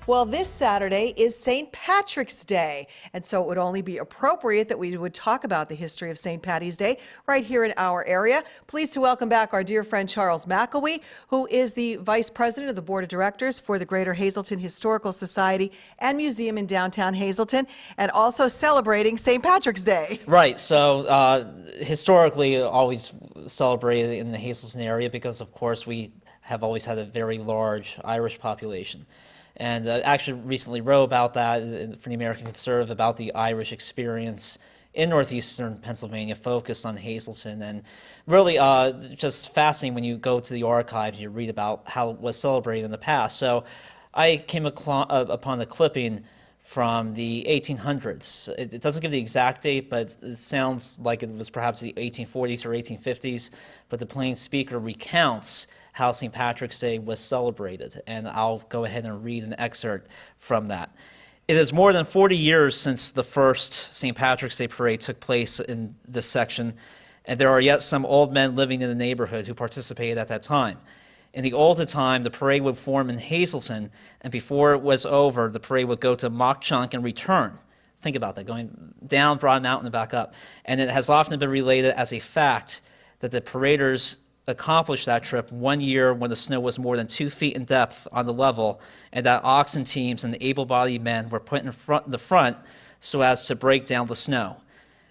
Well, this Saturday is St. Patrick's Day, and so it would only be appropriate that we would talk about the history of St. Patty's Day right here in our area. Pleased to welcome back our dear friend Charles McElwee, who is the Vice President of the Board of Directors for the Greater Hazleton Historical Society and Museum in downtown Hazleton, and also celebrating St. Patrick's Day. Right, so historically always celebrated in the Hazleton area because, of course, we have always had a very large Irish population. And actually recently wrote about that for the American Conservative about the Irish experience in northeastern Pennsylvania, focused on Hazleton, and really just fascinating when you go to the archives and you read about how it was celebrated in the past. So I came upon a clipping from the 1800s. It doesn't give the exact date, but it sounds like it was perhaps the 1840s or 1850s, but the plain speaker recounts how St. Patrick's Day was celebrated, and I'll go ahead and read an excerpt from that. It is more than 40 years since the first St. Patrick's Day parade took place in this section, and there are yet some old men living in the neighborhood who participated at that time. In the older time, the parade would form in Hazleton, and before it was over, the parade would go to Mock Chunk and return. Think about that, going down Broad Mountain and back up. And it has often been related as a fact that the paraders accomplished that trip one year when the snow was more than 2 feet in depth on the level, and that oxen teams and able-bodied men were put in the front so as to break down the snow.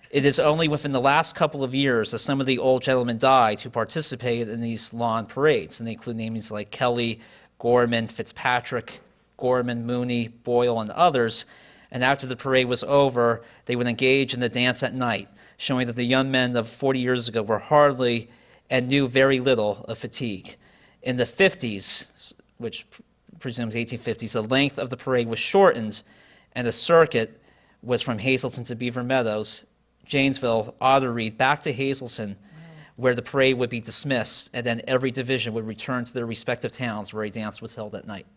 It is only within the last couple of years that some of the old gentlemen died who participated in these lawn parades, and they include names like Kelly, Gorman, Fitzpatrick, Gorman, Mooney, Boyle, and others. And after the parade was over, they would engage in the dance at night, showing that the young men of 40 years ago were hardly and knew very little of fatigue. In the 50s, which presumes 1850s, the length of the parade was shortened, and the circuit was from Hazleton to Beaver Meadows, Janesville, Otterreed, back to Hazleton, where the parade would be dismissed, and then every division would return to their respective towns where a dance was held at night.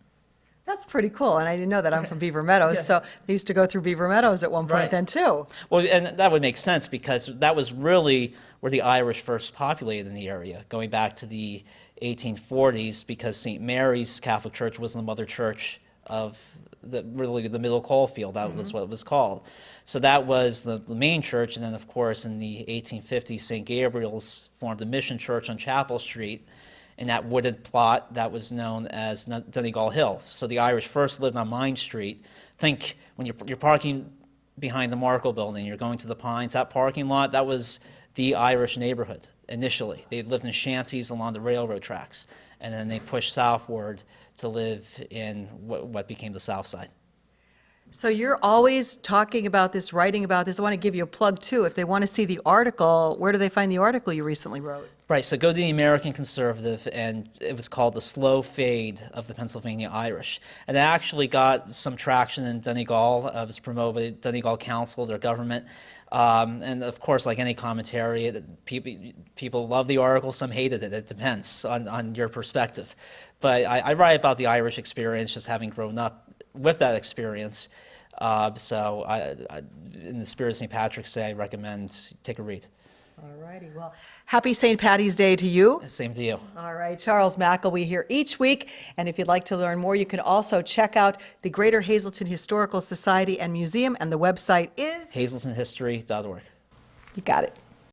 That's pretty cool, and I didn't know that. I'm from Beaver Meadows, Yeah. so they used to go through Beaver Meadows at one point then too. Well, and that would make sense because that was really where the Irish first populated in the area, going back to the 1840s, because St. Mary's Catholic Church was the mother church of really the Middle Coalfield. That was what it was called. So that was the main church, and then of course in the 1850s, St. Gabriel's formed a mission church on Chapel Street, in that wooded plot that was known as Donegal Hill. So the Irish first lived on Mine Street. Think when you're parking behind the Markle building, you're going to the Pines, that parking lot, that was the Irish neighborhood initially. They lived in shanties along the railroad tracks, and then they pushed southward to live in what became the South Side. So you're always talking about this, writing about this. I want to give you a plug too. If they want to see the article, where do they find the article you recently wrote? Right, so go to the American Conservative, and it was called The Slow Fade of the Pennsylvania Irish. And it actually got some traction in Donegal. It was promoted by the Donegal Council, their government. And of course, like any commentary, people love the article, some hated it. It depends on your perspective. But I write about the Irish experience, just having grown up with that experience. So in the spirit of St. Patrick's Day, I recommend take a read. All righty. Well, happy St. Patty's Day to you. Same to you. All right. Charles McElwee here each week. And if you'd like to learn more, you can also check out the Greater Hazleton Historical Society and Museum, and the website is HazletonHistory.org. You got it.